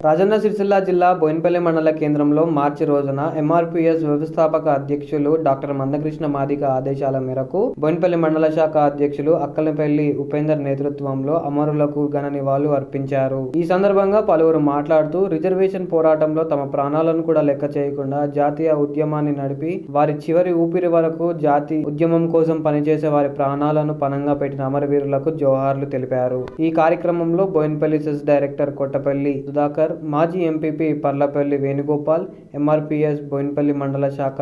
రాజన్న సిరిసిల్ల జిల్లా బోయినపల్లి మండల కేంద్రంలో మార్చి రోజున ఎంఆర్పీఎస్ వ్యవస్థాపక అధ్యక్షులు డాక్టర్ మందకృష్ణ మాదిగ ఆదేశాల మేరకు బోయినపల్లి మండల శాఖ అధ్యక్షులు అక్కలపల్లి ఉపేందర్ నేతృత్వంలో అమరులకు ఘన నివాళులు అర్పించారు. ఈ సందర్భంగా పలువురు మాట్లాడుతూ రిజర్వేషన్ పోరాటంలో తమ ప్రాణాలను కూడా లెక్క చేయకుండా జాతీయ ఉద్యమాన్ని నడిపి వారి చివరి ఊపిరి వరకు జాతి ఉద్యమం కోసం పనిచేసే వారి ప్రాణాలను పణంగా పెట్టిన అమరవీరులకు జోహార్లు తెలిపారు. ఈ కార్యక్రమంలో బోయినపల్లి సెస్ డైరెక్టర్ కొట్టపల్లి సుధాకర్, మాజీ ఎంపీపీ పర్లపల్లి వేణుగోపాల్, ఎంఆర్పీఎస్ బోయినపల్లి మండల శాఖ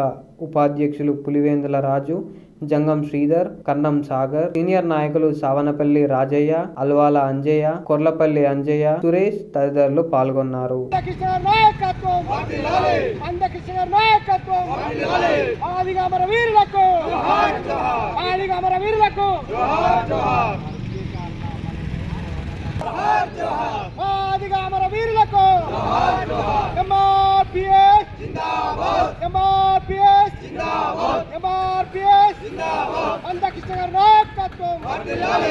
ఉపాధ్యక్షులు పులివేందుల రాజు, జంగం శ్రీధర్, కన్నం సాగర్, సీనియర్ నాయకులు సావనపల్లి రాజయ్య, అల్వాల అంజయ్య, కొర్లపల్లి అంజయ్య, సురేష్ తదితరులు పాల్గొన్నారు. అమరవీరులకు ఎంఆర్పీఎస్ జిందాబాద్, ఎంఆర్పీఎస్ జిందాబాద్, ఎంఆర్పీఎస్ జిందాబాద్. మందకృష్ణ గారి నాయకత్వం వర్ధిల్లాలి,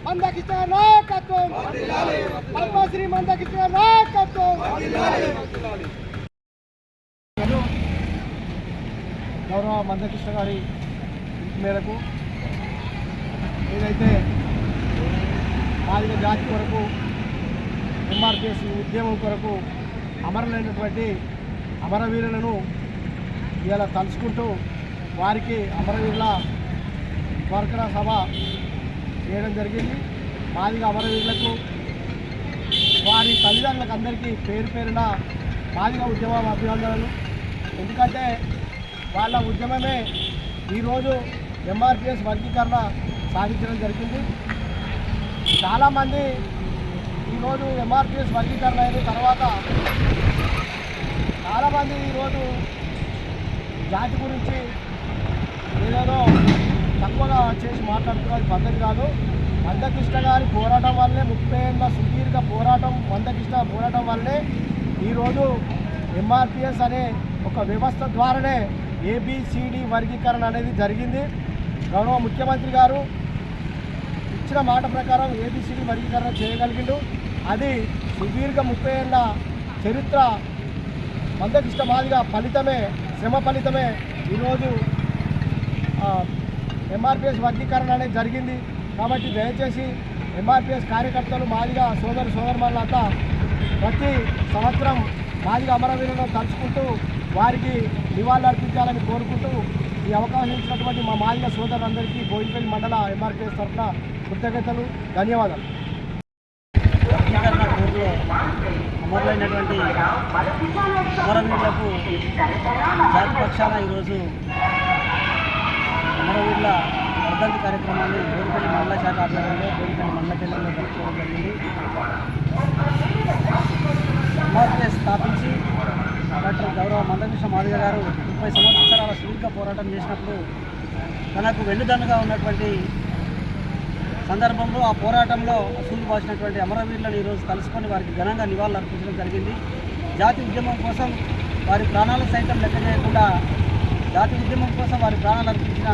మందకృష్ణ గారి నాయకత్వం వర్ధిల్లాలి, పద్మశ్రీ మందకృష్ణ గారి నాయకత్వం వర్ధిల్లాలి. గౌరవ మందకృష్ణ గారి మేరకు ఏదైతే మాదిగ జాతి కొరకు ఎంఆర్పీఎస్ ఉద్యమం కొరకు అమరులైనటువంటి అమరవీరులను ఇలా తలుచుకుంటూ వారికి అమరవీరుల స్మరణ సభ చేయడం జరిగింది. మాదిగ అమరవీరులకు వారి తల్లిదండ్రులకు అందరికీ పేరు పేరున మాదిగ ఉద్యమం అభినందనలు. ఎందుకంటే వాళ్ళ ఉద్యమమే ఈరోజు ఎంఆర్పీఎస్ వర్గీకరణ సాధించడం జరిగింది. చాలామంది ఈరోజు ఎంఆర్పీఎస్ వర్గీకరణ అయిన తర్వాత చాలామంది ఈరోజు జాతి గురించి ఏదేదో తక్కువగా చేసి మాట్లాడుతున్న పద్ధతి కాదు. మందకృష్ణ గారి పోరాటం వల్లే 30 ఏళ్ళ సుదీర్ఘ పోరాటం, మందకృష్ణ పోరాటం వల్లే ఈరోజు ఎంఆర్పీఎస్ అనే ఒక వ్యవస్థ ద్వారానే ఏబిసిడి వర్గీకరణ అనేది జరిగింది. గౌరవ ముఖ్యమంత్రి గారు ఇచ్చిన మాట ప్రకారం ఏబిసిడి వర్గీకరణ చేయగలిగిండు. అది సుదీర్ఘ 30 ఏళ్ళ చరిత్ర మందకృష్ణ మాదిగ ఫలితమే, శ్రమ ఫలితమే ఈరోజు ఎంఆర్పీఎస్ వర్గీకరణ అనేది జరిగింది. కాబట్టి దయచేసి ఎంఆర్పీఎస్ కార్యకర్తలు, మాదిగ సోదరులంతా ప్రతి సంవత్సరం మాదిగ అమరవీరులను తలుచుకుంటూ వారికి నివాళులు అర్పించాలని కోరుకుంటూ ఈ అవకాశం ఇచ్చినటువంటి మా మాదిగ సోదరులందరికీ బోయినపల్లి మండల ఎంఆర్పీఎస్ తరఫున కృతజ్ఞతలు, ధన్యవాదాలు. అమరులైనటువంటి అమరవీరులకు జాతి పక్షాన ఈరోజు అమరవీరుల వర్ధంతి కార్యక్రమాన్ని బోయినపల్లి మండల శాఖ ఆధ్వర్యంలో బోయినపల్లి మండల కేంద్రంలో జరుపుకోవడం జరిగింది. ఎంఆర్పీఎస్ స్థాపించి డాక్టర్ గౌరవ మందకృష్ణ మాదిగ గారు 30 సంవత్సరాల సుదీర్ఘ పోరాటం చేసినప్పుడు తనకు వెన్నుదన్నుగా ఉన్నటువంటి సందర్భంలో ఆ పోరాటంలో అసూలు బాసినటువంటి అమరవీరులను ఈరోజు కలుసుకొని వారికి ఘనంగా నివాళులు అర్పించడం జరిగింది. జాతి ఉద్యమం కోసం వారి ప్రాణాలు సైతం లెక్క చేయకుండా జాతి ఉద్యమం కోసం వారి ప్రాణాలు అర్పించిన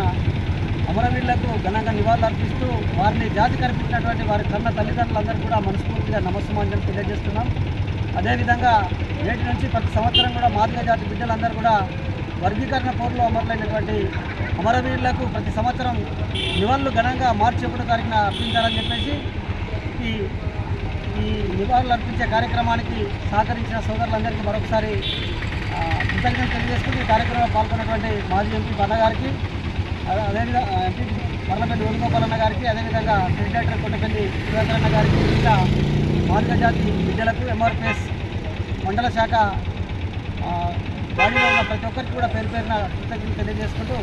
అమరవీరులకు ఘనంగా నివాళులు అర్పిస్తూ వారిని జాతి కల్పించినటువంటి వారి కన్న తల్లిదండ్రులందరూ కూడా మనస్ఫూర్తిగా నమస్సుమాంజలి తెలియజేస్తున్నాం. అదేవిధంగా నేటి నుంచి ప్రతి సంవత్సరం కూడా మాదిగ జాతి బిడ్డలందరూ కూడా వర్గీకరణ పోరులో అమరులైనటువంటి అమరవీరులకు ప్రతి సంవత్సరం నివాళులు ఘనంగా మార్చి 1వ తారీఖున అర్పించాలని చెప్పేసి ఈ నివాళులు అర్పించే కార్యక్రమానికి సహకరించిన సోదరులందరికీ మరొకసారి కృతజ్ఞతలు తెలియజేసుకుంటూ ఈ కార్యక్రమంలో పాల్గొన్నటువంటి మాజీ ఎంపీ పన్న గారికి, అదేవిధంగా ఎంపీ పర్లపల్లి వేణుగోపాల్ అన్న గారికి, అదేవిధంగా సెస్ డైరెక్టర్ కొట్టపల్లి సుధాకర్ అన్న గారికి, ఇంకా మాదిగ జాతి బిడ్డలకు ఎంఆర్పీఎస్ మండల శాఖ బాడీలో ఉన్న ప్రతి ఒక్కరికి కూడా పేరు పేరున కృతజ్ఞతలు తెలియజేసుకుంటూ